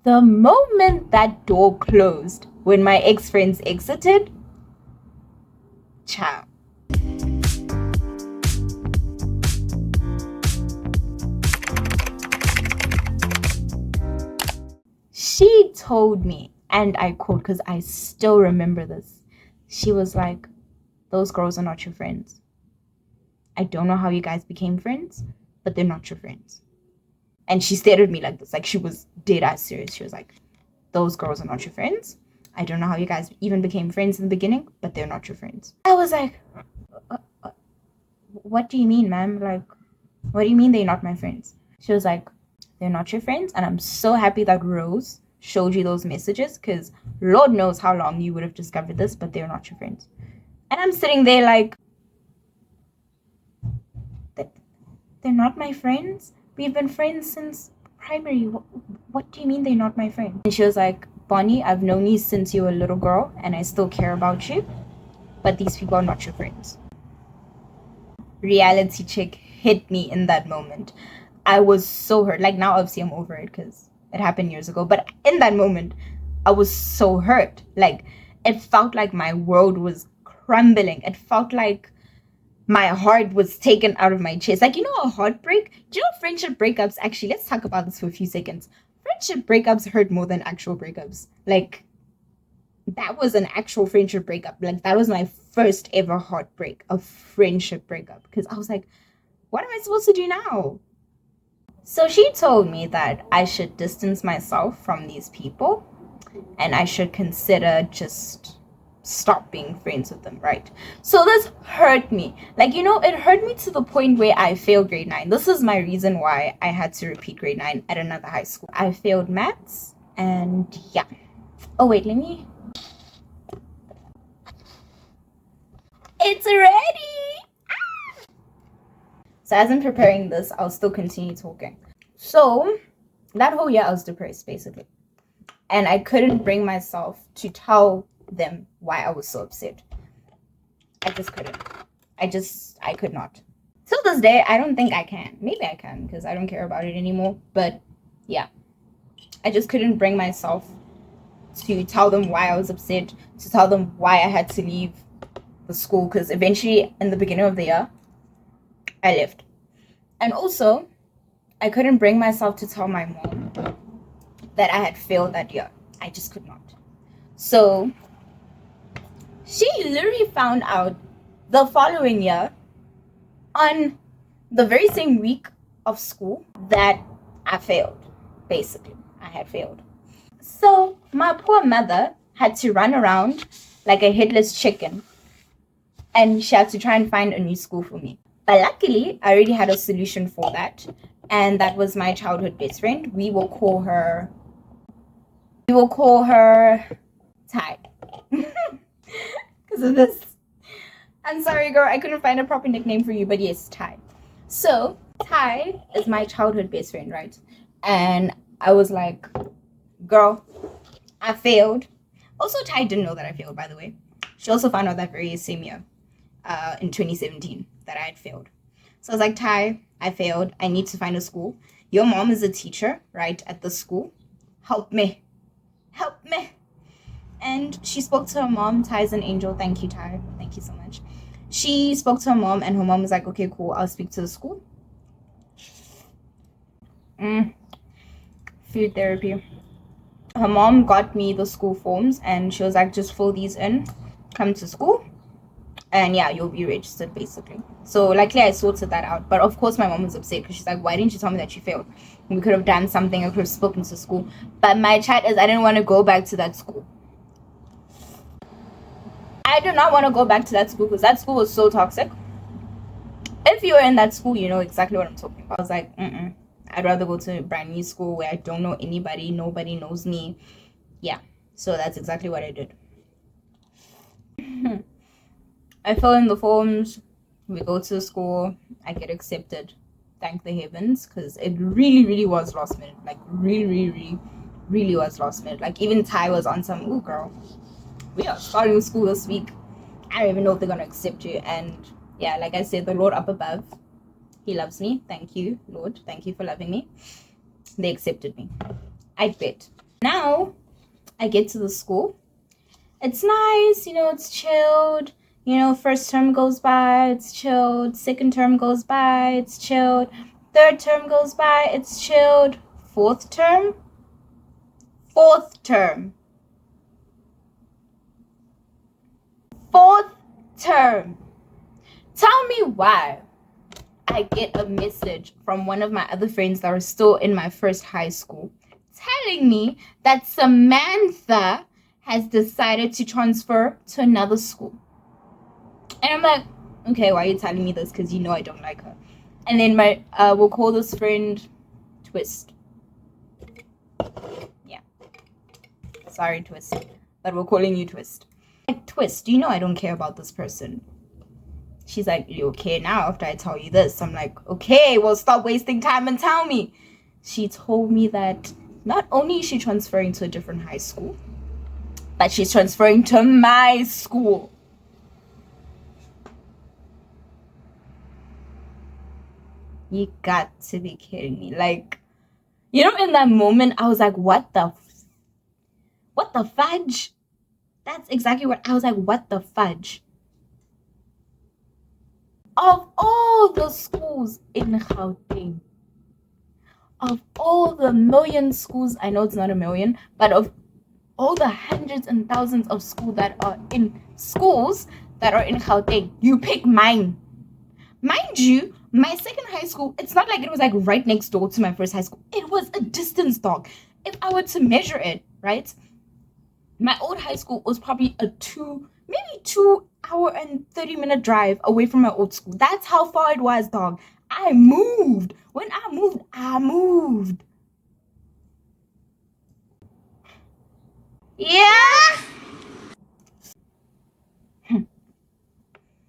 The moment that door closed, when my ex-friends exited, ciao. She told me, and I quote, because I still remember this. She was like, those girls are not your friends. I don't know how you guys became friends, but they're not your friends. And she stared at me like this, like she was dead ass serious. She was like, those girls are not your friends. I don't know how you guys even became friends in the beginning, but they're not your friends. I was like, what do you mean, ma'am? Like, what do you mean they're not my friends? She was like, they're not your friends. And I'm so happy that Rose showed you those messages, because Lord knows how long you would have discovered this, but they're not your friends. And I'm sitting there like, they're not my friends? We've been friends since primary. What do you mean they're not my friends? And she was like, Bonnie, I've known you since you were a little girl, and I still care about you, but these people are not your friends. Reality check hit me in that moment. I was so hurt. Like, now obviously I'm over it because it happened years ago, but in that moment I was so hurt. Like, it felt like my world was crumbling. It felt like my heart was taken out of my chest. Like, you know, a heartbreak? Do you know friendship breakups? Actually, let's talk about this for a few seconds. Friendship breakups hurt more than actual breakups. Like, that was an actual friendship breakup. Like, that was my first ever heartbreak, a friendship breakup. Because I was like, what am I supposed to do now? So she told me that I should distance myself from these people and I should consider just stop being friends with them, right? So this hurt me. Like, you know, it hurt me to the point where I failed grade 9. This is my reason why I had to repeat grade 9 at another high school. I failed maths, and yeah. Oh wait, let me... It's ready! So as I'm preparing this, I'll still continue talking. So that whole year I was depressed, basically. And I couldn't bring myself to tell them why I was so upset. I just couldn't. I could not. Till this day, I don't think I can. Maybe I can, because I don't care about it anymore. But yeah, I just couldn't bring myself to tell them why I was upset, to tell them why I had to leave the school, because eventually in the beginning of the year, I left. And also, I couldn't bring myself to tell my mom that I had failed that year. I just could not. So she literally found out the following year, on the very same week of school, that I failed. Basically, I had failed. So my poor mother had to run around like a headless chicken, and she had to try and find a new school for me. But luckily, I already had a solution for that, and that was my childhood best friend. We will call her Ty. Because of this. I'm sorry, girl, I couldn't find a proper nickname for you, but yes, Ty. So Ty is my childhood best friend, right? And I was like, girl, I failed. Also, Ty didn't know that I failed, by the way. She also found out that very same year, in 2017, that I had failed. So I was like, Ty, I failed. I need to find a school. Your mom is a teacher, right, at the school. Help me. Help me. And she spoke to her mom. Ty's an angel. Thank you, Ty. Thank you so much. She spoke to her mom, and her mom was like, okay, cool, I'll speak to the school. Food therapy. Her mom got me the school forms, and she was like, just fill these in, come to school, and yeah, you'll be registered, basically. So luckily I sorted that out. But of course my mom was upset, because she's like, why didn't you tell me that you failed? We could have done something. I could have spoken to school. But my chat is, I didn't want to go back to that school. I do not want to go back to that school, because that school was so toxic. If you were in that school, you know exactly what I'm talking about. I was like, I'd rather go to a brand new school where I don't know anybody, nobody knows me. Yeah, so that's exactly what I did. I fill in the forms, we go to school, I get accepted. Thank the heavens, because it really was last minute. Like, really was last minute. Like, even Ty was on some, ooh, girl, we are starting school this week. I don't even know if they're gonna accept you. And yeah, like I said, the Lord up above, he loves me. Thank you, Lord. Thank you for loving me. They accepted me. I'd bet. Now I get to the school. It's nice, it's chilled. First term goes by, it's chilled. Second term goes by, it's chilled. Third term goes by, it's chilled. Fourth term. Fourth term. Tell me why I get a message from one of my other friends that are still in my first high school telling me that Samantha has decided to transfer to another school. And I'm like, okay, why are you telling me this? Because you know I don't like her. And then we'll call this friend Twist. Yeah. Sorry, Twist. But we're calling you Twist. Like, Twist, you know I don't care about this person. She's like, you okay now after I tell you this? I'm like, okay, well, stop wasting time and tell me. She told me that not only is she transferring to a different high school, but she's transferring to my school. You got to be kidding me. Like, in that moment, I was like, what the fudge? That's exactly what I was like, what the fudge? Of all the schools in Gauteng, of all the million schools, I know it's not a million, but of all the hundreds and thousands of schools that are in Gauteng, you pick mine. Mind you, my second high school, it's not like it was like right next door to my first high school. It was a distance, dog. If I were to measure it, right? My old high school was probably maybe 2 hour and 30-minute drive away from my old school. That's how far it was, dog. I moved. When I moved. Yeah.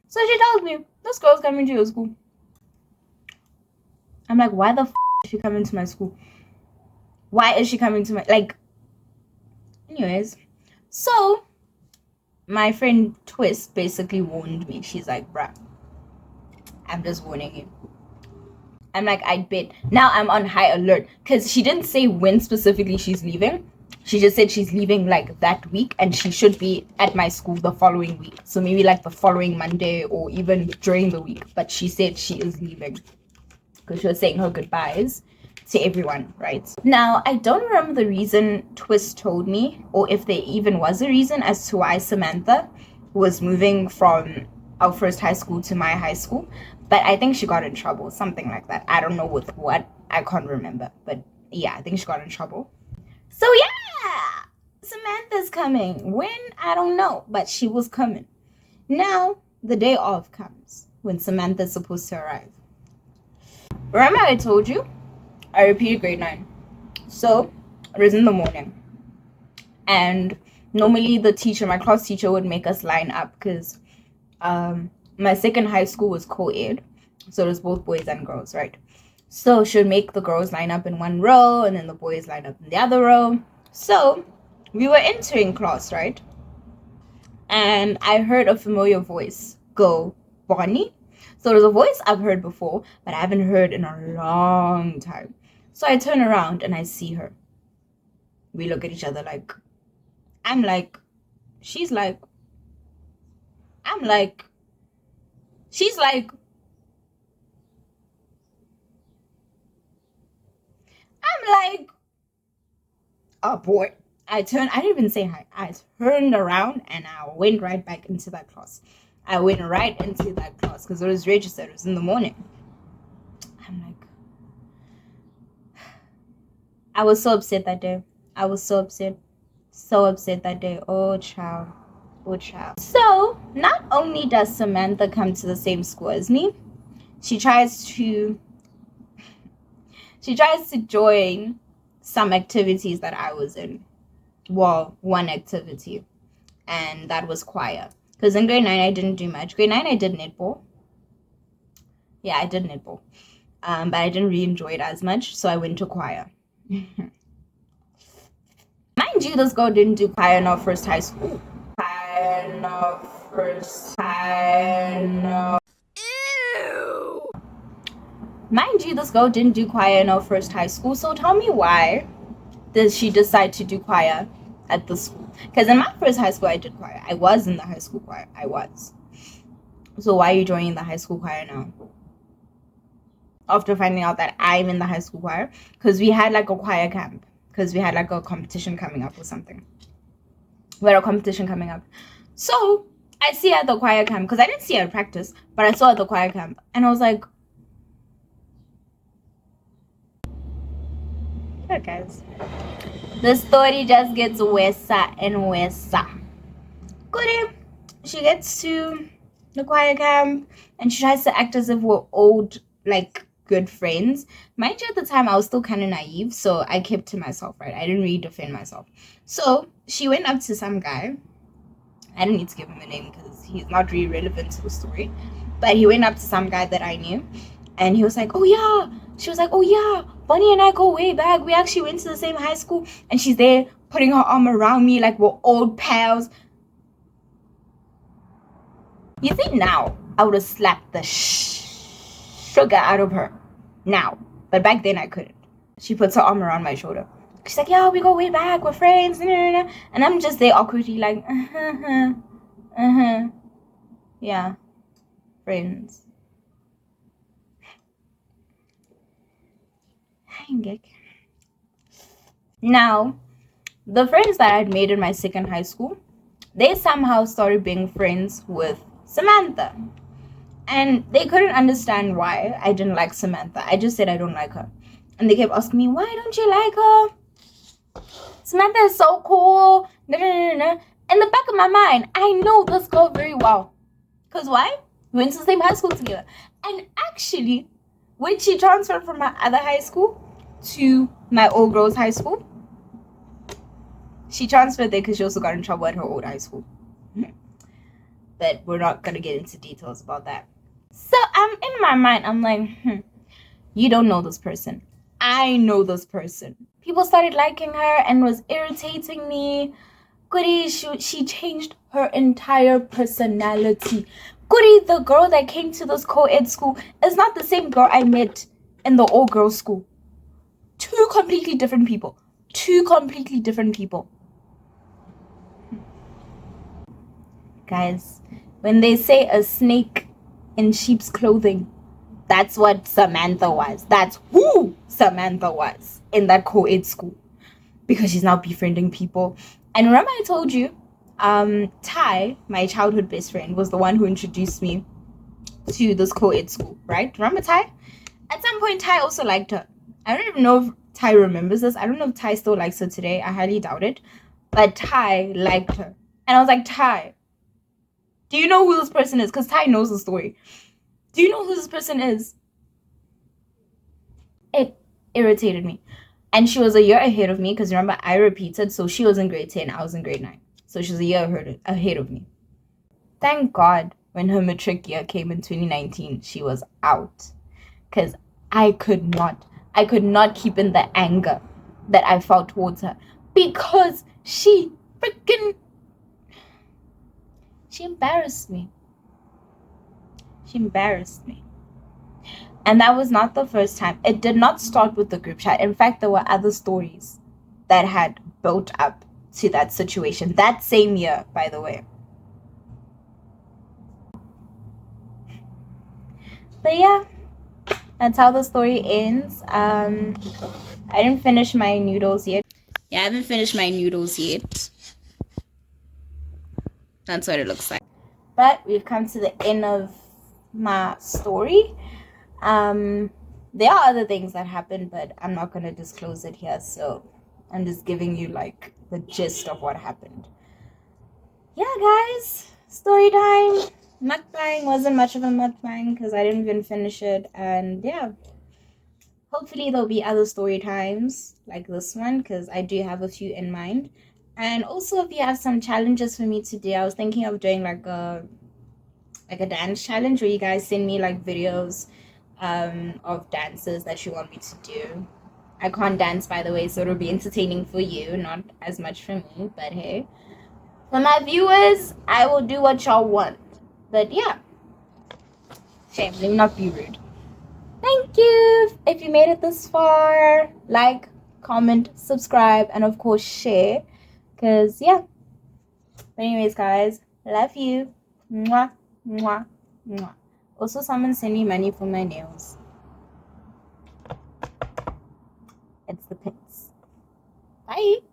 So she tells me, this girl's coming to your school. I'm like, why the is she coming to my school? Why is she coming to my, anyways. So my friend Twist basically warned me. She's like, bruh, I'm just warning you. I'm like, I bet. Now I'm on high alert. Because she didn't say when specifically she's leaving. She just said she's leaving like that week. And she should be at my school the following week. So maybe like the following Monday or even during the week. But she said she is leaving. Because she was saying her goodbyes to everyone, right? Now, I don't remember the reason Twist told me, or if there even was a reason as to why Samantha was moving from our first high school to my high school, but I think she got in trouble, something like that. I don't know with what, I can't remember, but yeah, I think she got in trouble. So yeah, Samantha's coming. When? I don't know, but she was coming. Now, the day off comes, when Samantha's supposed to arrive. Remember I told you? I repeated grade 9. So, it was in the morning. And normally my class teacher would make us line up because my second high school was co-ed. So it was both boys and girls, right? So she would make the girls line up in one row and then the boys line up in the other row. So, we were entering class, right? And I heard a familiar voice go, Bonnie. So there's a voice I've heard before, but I haven't heard in a long time. So I turn around and I see her. We look at each other like, I'm like, she's like, I'm like, she's like, I'm like, oh boy. I didn't even say hi. I turned around and I went right back into that class. I went right into that class because it was registered. It was in the morning. I'm like, I was so upset that day. I was so upset. So upset that day. Oh, child. Oh, child. So, not only does Samantha come to the same school as me, she tries to join some activities that I was in. Well, one activity. And that was choir. Because in grade 9, I didn't do much. Grade 9, I did netball. Yeah, I did netball. But I didn't really enjoy it as much, so I went to choir. Mind you, this girl didn't do choir in our first high school. Ew. Mind you, this girl didn't do choir in our first high school, so tell me why does she decide to do choir at the school? Because in my first high school, I did choir. I was in the high school choir. I was. So why are you joining the high school choir now? After finding out that I'm in the high school choir. Because we had like a choir camp. Because we had like a competition coming up or something. We had a competition coming up. So I see her at the choir camp. Because I didn't see her at practice. But I saw her at the choir camp. And I was like, yeah, guys. The story just gets worse and worse. Goody. She gets to the choir camp. And she tries to act as if we're old, like, good friends. Mind you, at the time I was still kind of naive, so I kept to myself, right? I didn't really defend myself. So she went up to some guy. I don't need to give him a name because he's not really relevant to the story, but he went up to some guy that I knew, and he was like, oh yeah. She was like, oh yeah, Bonnie and I go way back, we actually went to the same high school. And she's there putting her arm around me like we're old pals. You think now I would have slapped the sugar out of her now, but back then I couldn't. She puts her arm around my shoulder. She's like, yeah, we go way back, we're friends, and I'm just there awkwardly like, yeah, friends. Now, the friends that I'd made in my second high school, they somehow started being friends with Samantha. And they couldn't understand why I didn't like Samantha. I just said I don't like her. And they kept asking me, why don't you like her? Samantha is so cool. In the back of my mind, I know this girl very well. Because why? We went to the same high school together. And actually, when she transferred from my other high school to my old girls' high school, she transferred there because she also got in trouble at her old high school. But we're not going to get into details about that. So in my mind, I'm like, you don't know this person. I know this person. People started liking her and was irritating me. Goody, she changed her entire personality. Goody, the girl that came to this co-ed school is not the same girl I met in the all-girls school. Two completely different people. Guys, when they say a snake in sheep's clothing, that's what Samantha was. That's who Samantha was in that co-ed school. Because she's now befriending people. And remember I told you, Ty, my childhood best friend, was the one who introduced me to this co-ed school, right? Remember Ty? At some point, Ty also liked her. I don't even know if Ty remembers this. I don't know if Ty still likes her today. I highly doubt it. But Ty liked her. And I was like, Ty, do you know who this person is? Because Ty knows the story. Do you know who this person is? It irritated me. And she was a year ahead of me because remember, I repeated. So she was in grade 10. I was in grade 9. So she was a year ahead of me. Thank God when her matric year came in 2019, she was out. Because I could not keep in the anger that I felt towards her. Because she embarrassed me. And that was not the first time. It did not start with the group chat. In fact, there were other stories that had built up to that situation. That same year, by the way. But yeah, that's how the story ends. I didn't finish my noodles yet. Yeah, I haven't finished my noodles yet. That's what it looks like. But we've come to the end of my story. There are other things that happened, but I'm not going to disclose it here. So I'm just giving you like the gist of what happened. Yeah, guys, story time. Mukbang wasn't much of a mukbang because I didn't even finish it. And yeah, hopefully there'll be other story times like this one because I do have a few in mind. And also, if you have some challenges for me to do, I was thinking of doing like a dance challenge where you guys send me like videos of dances that you want me to do. I can't dance, by the way, so it'll be entertaining for you, not as much for me, but hey, for my viewers, I will do what y'all want. But yeah, shame, let me not be rude. Thank you. If you made it this far, like, comment, subscribe, and of course share. Because yeah. But anyways, guys, love you. Mwah, mwah, mwah. Also, someone send me money for my nails. It's the pits. Bye.